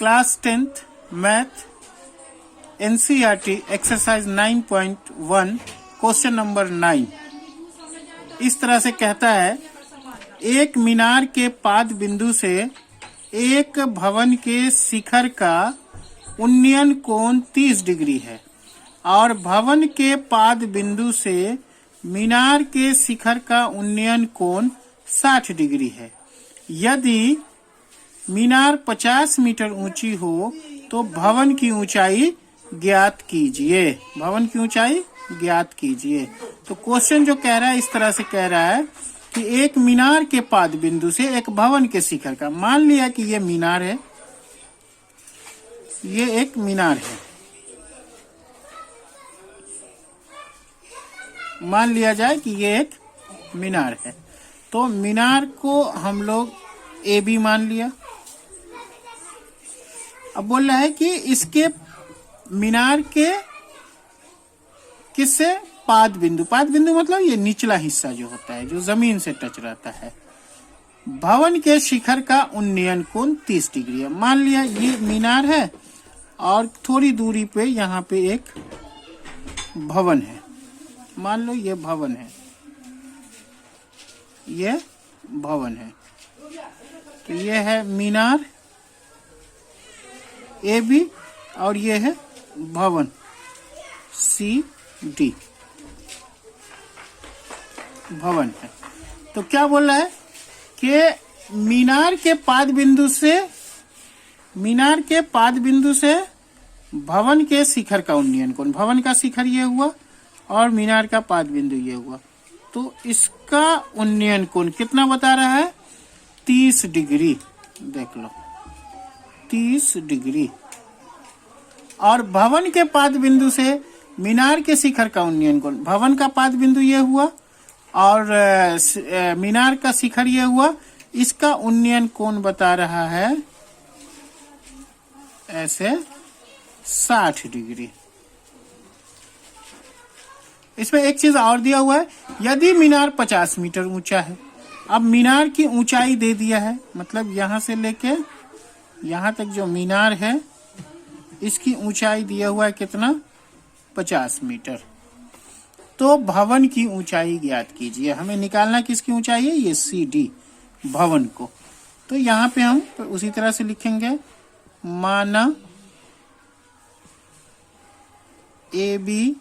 Class 10th math NCERT exercise 9.1 question number 9 इस तरह से कहता है, एक मीनार के पाद बिंदु से एक भवन के शिखर का उन्नयन कोण 30 डिग्री है और भवन के पाद बिंदु से मीनार के शिखर का उन्नयन कोण 60 डिग्री है। यदि मीनार 50 मीटर ऊंची हो तो भवन की ऊंचाई ज्ञात कीजिए। भवन की ऊंचाई ज्ञात कीजिए। तो क्वेश्चन जो कह रहा है इस तरह से कह रहा है कि एक मीनार के पाद बिंदु से एक भवन के शिखर का, मान लिया कि ये मीनार है, ये एक मीनार है, मान लिया जाए कि ये एक मीनार है। तो मीनार को हम लोग ए बी मान लिया। अब बोल रहा है कि इसके मीनार के किससे पाद बिंदु मतलब ये निचला हिस्सा जो होता है, जो जमीन से टच रहता है, भवन के शिखर का उन्नयन कोण 30 डिग्री है। मान लिया ये मीनार है और थोड़ी दूरी पे यहाँ पे एक भवन है, मान लो ये भवन है, ये भवन है। तो ये है मीनार ए बी और ये है भवन सी डी, भवन है। तो क्या बोल रहा है कि मीनार के पाद बिंदु से भवन के शिखर का उन्नयन कोण, भवन का शिखर ये हुआ और मीनार का पाद बिंदु ये हुआ, तो इसका उन्नयन कोण कितना बता रहा है? 30 डिग्री। देख लो 30 डिग्री। और भवन के पाद बिंदु से मीनार के शिखर का उन्नयन कोण, भवन का पाद बिंदु ये हुआ और मीनार का शिखर ये हुआ, इसका उन्नयन कोण बता रहा है ऐसे 60 डिग्री। इसमें एक चीज और दिया हुआ है, यदि मीनार 50 मीटर ऊंचा है। अब मीनार की ऊंचाई दे दिया है, मतलब यहां से लेके यहां तक जो मीनार है इसकी ऊंचाई दिया हुआ है कितना? 50 मीटर। तो भवन की ऊंचाई ज्ञात कीजिए। हमें निकालना किसकी ऊंचाई है? ये सी डी, भवन को। तो यहाँ पे हम तो उसी तरह से लिखेंगे, माना ए बी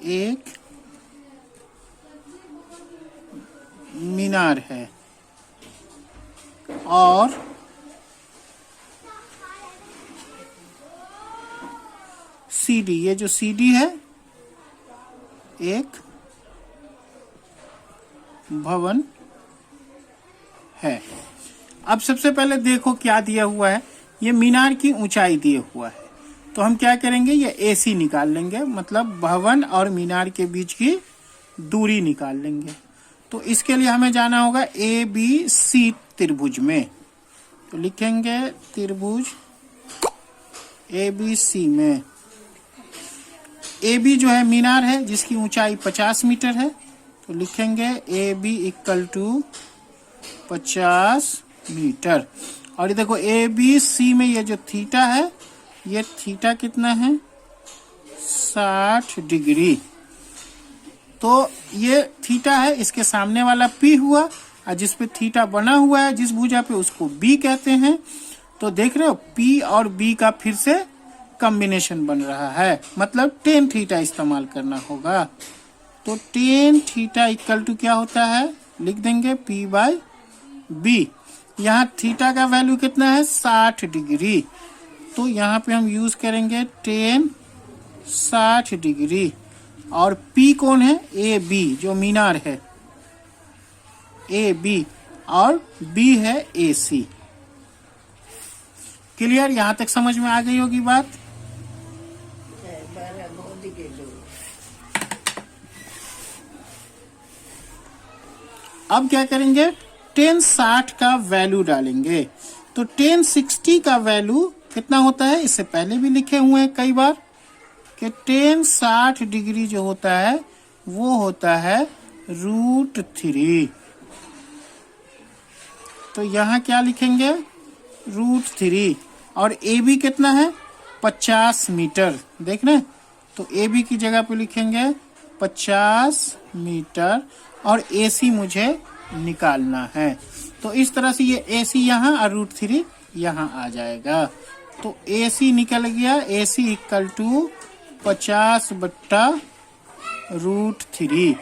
एक मीनार है और सी डी, ये जो सी डी है एक भवन है। अब सबसे पहले देखो क्या दिया हुआ है, ये मीनार की ऊंचाई दिया हुआ है। तो हम क्या करेंगे, ये AC निकाल लेंगे, मतलब भवन और मीनार के बीच की दूरी निकाल लेंगे। तो इसके लिए हमें जाना होगा ABC त्रिभुज में। तो लिखेंगे त्रिभुज ABC में AB जो है मीनार है जिसकी ऊंचाई 50 मीटर है, तो लिखेंगे AB इक्वल टू 50 मीटर। और ये देखो ABC में ये जो थीटा है, ये थीटा कितना है? 60 डिग्री। तो ये थीटा है, इसके सामने वाला P हुआ और जिस पे थीटा बना हुआ है जिस भुजा पे, उसको B कहते हैं। तो देख रहे हो P और B का फिर से कॉम्बिनेशन बन रहा है, मतलब tan थीटा इस्तेमाल करना होगा। तो tan थीटा इक्वल टू क्या होता है? लिख देंगे P बाई B। यहाँ थीटा का वैल्यू कितना है? 60 डिग्री। तो यहाँ पे हम यूज करेंगे tan 60 डिग्री। और P कौन है? AB जो मीनार है, AB, और B है AC। क्लियर? यहाँ तक समझ में आ गई होगी बात। अब क्या करेंगे, tan 60 का वैल्यू डालेंगे। तो tan 60 का वैल्यू कितना होता है? इससे पहले भी लिखे हुए हैं कई बार कि tan 60 डिग्री जो होता है वो होता है √3। तो यहाँ क्या लिखेंगे? √3 और ए बी कितना है 50 मीटर। देख रहे हैं, तो ए बी की जगह पे लिखेंगे 50 मीटर और ए सी मुझे निकालना है। तो इस तरह से ये ए सी यहाँ और √3 यहाँ आ जाएगा। तो ए सी निकल गया, ए सी इक्वल टू 50 बट्टा √3।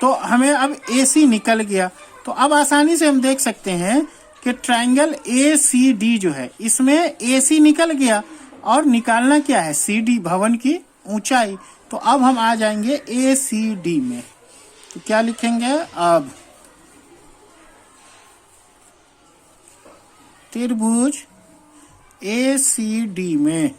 तो हमें अब ए सी निकल गया। तो अब आसानी से हम देख सकते हैं कि ट्रायंगल ए सी डी जो है इसमें ए सी निकल गया और निकालना क्या है सी डी, भवन की ऊंचाई। तो अब हम आ जाएंगे ए सी डी में। तो क्या लिखेंगे, अब त्रिभुज ए सी डी में,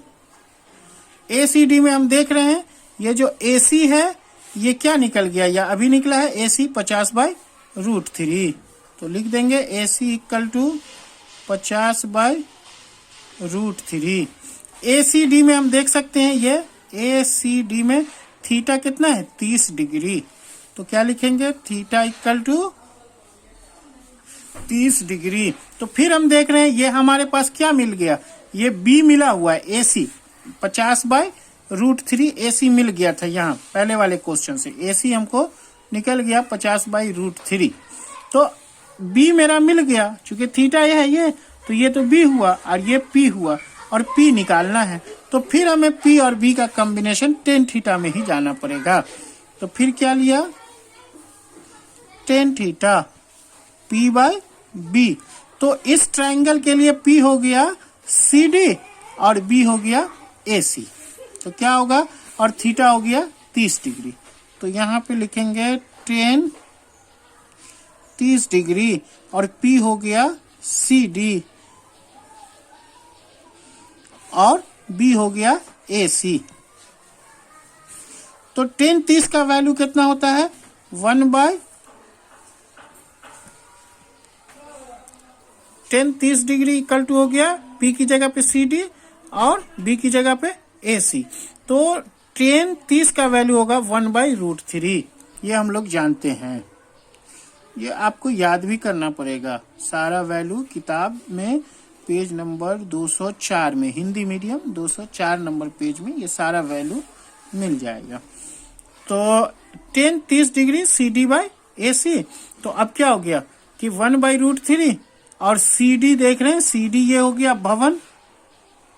ए सी डी में हम देख रहे हैं ये जो ए सी है ये क्या निकल गया, या अभी निकला है ए सी 50/√3। तो लिख देंगे A C equal to 50/√3। A C D में हम देख सकते हैं ये ए सी डी में थीटा कितना है 30 डिग्री। तो क्या लिखेंगे, थीटा इक्वल टू 30 डिग्री। तो फिर हम देख रहे हैं ये हमारे पास क्या मिल गया, ये बी मिला हुआ है ए सी 50/√3 ए सी मिल गया था यहाँ पहले वाले क्वेश्चन से। ए सी हमको निकल गया 50/√3। तो बी मेरा मिल गया, चूंकि थीटा ये है ये, तो ये तो बी हुआ और ये पी हुआ और पी निकालना है। तो फिर हमें पी और बी का कॉम्बिनेशन टेन थीटा में ही जाना पड़ेगा। तो फिर क्या लिया, tan theta P by B. तो इस ट्रायंगल के लिए पी हो गया सी डी और बी हो गया ए सी। तो क्या होगा, और थीटा हो गया 30 डिग्री। तो यहाँ पे लिखेंगे टेन 30 डिग्री और पी हो गया सी डी और बी हो गया ए सी। तो टेन 30 का वैल्यू कितना होता है 10 30 डिग्री इक्वल टू हो गया पी की जगह पे सी डी और बी की जगह पे ए सी। तो 10 30 का वैल्यू होगा 1/√3। ये हम लोग जानते हैं, ये आपको याद भी करना पड़ेगा। सारा वैल्यू किताब में पेज नंबर 204 में, हिंदी मीडियम 204 नंबर पेज में ये सारा वैल्यू मिल जाएगा। तो 10 30 डिग्री सी डी बाई ए सी। तो अब क्या हो गया कि 1/√3 और सी डी देख रहे हैं, सी डी ये हो गया भवन।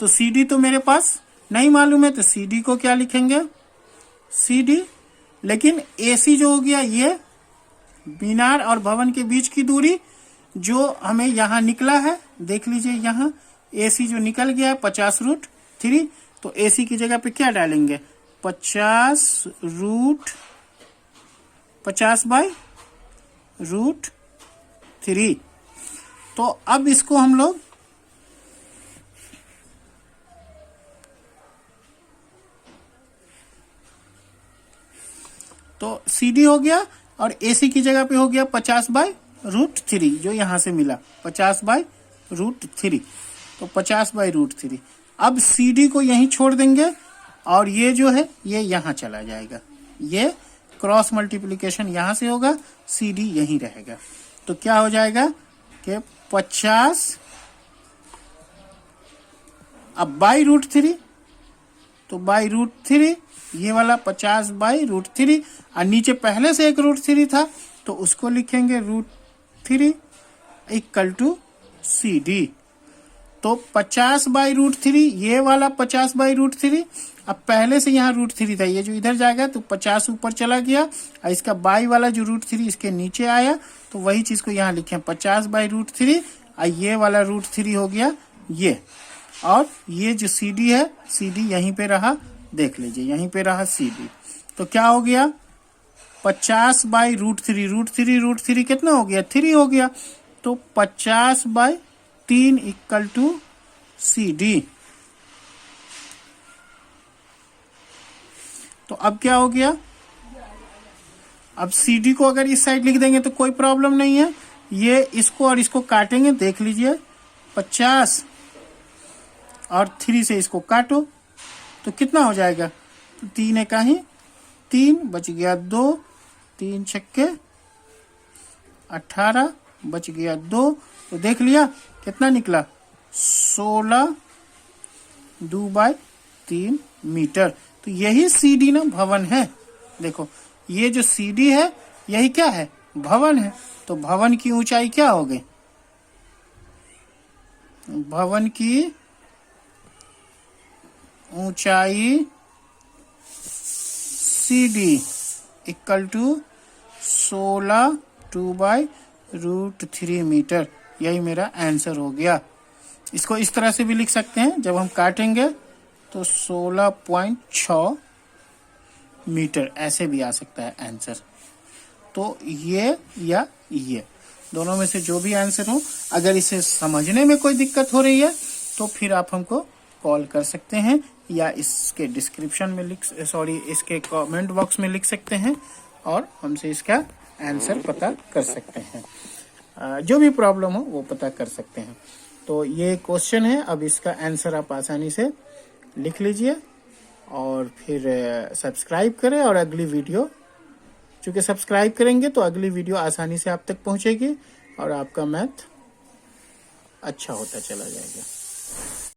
तो सी डी तो मेरे पास नहीं मालूम है, तो सी डी को क्या लिखेंगे सी डी। लेकिन ए सी जो हो गया ये मीनार और भवन के बीच की दूरी जो हमें यहाँ निकला है, देख लीजिए यहाँ ए सी जो निकल गया है 50√3। तो ए सी की जगह पे क्या डालेंगे 50/√3। तो अब इसको हम लोग तो सी डी हो गया और ए सी की जगह पे हो गया 50/√3 जो यहां से मिला 50/√3। तो 50/√3। अब सी डी को यहीं छोड़ देंगे और ये जो है ये यहां चला जाएगा, ये क्रॉस मल्टीप्लिकेशन यहां से होगा, सी डी यहीं रहेगा। तो क्या हो जाएगा कि 50 अब /√3। तो /√3 ये वाला 50/√3 और नीचे पहले से एक √3 था तो उसको लिखेंगे √3 इक्वल टू सी डी। तो 50/√3 ये वाला 50/√3। अब पहले से यहाँ √3 था, ये जो इधर जाएगा तो 50 ऊपर चला गया और इसका बाई वाला जो √3 इसके नीचे आया, तो वही चीज को यहाँ लिखे 50/√3 और ये वाला √3 हो गया ये। और ये जो सी डी है, सी डी यहीं पे रहा, देख लीजिए यहीं पे रहा सी डी। तो क्या हो गया 50/√3, √3 कितना हो गया 3 हो गया। तो 50/3 इक्वल टू सी डी। तो अब क्या हो गया, अब सी डी को अगर इस साइड लिख देंगे तो कोई प्रॉब्लम नहीं है, ये इसको और इसको काटेंगे, देख लीजिए 50 और 3 से इसको काटो तो कितना हो जाएगा, 3 है का ही 3 बच गया 2, 3 छक्के 18 बच गया 2। तो देख लिया कितना निकला 16/2/3 मीटर। तो यही CD ना भवन है। देखो ये जो CD है यही क्या है, भवन है। तो भवन की ऊंचाई क्या हो गई, भवन की ऊंचाई CD इक्वल टू 16/2/√3 मीटर। यही मेरा आंसर हो गया। इसको इस तरह से भी लिख सकते हैं, जब हम काटेंगे तो 16.6 मीटर ऐसे भी आ सकता है आंसर। तो ये या ये दोनों में से जो भी आंसर हो, अगर इसे समझने में कोई दिक्कत हो रही है तो फिर आप हमको कॉल कर सकते हैं या इसके डिस्क्रिप्शन में इसके कमेंट बॉक्स में लिख सकते हैं और हमसे इसका आंसर पता कर सकते हैं। जो भी प्रॉब्लम हो वो पता कर सकते हैं। तो ये क्वेश्चन है, अब इसका आंसर आप आसानी से लिख लीजिए और फिर सब्सक्राइब करें। और अगली वीडियो, चूंकि सब्सक्राइब करेंगे तो अगली वीडियो आसानी से आप तक पहुंचेगी और आपका मैथ अच्छा होता चला जाएगा।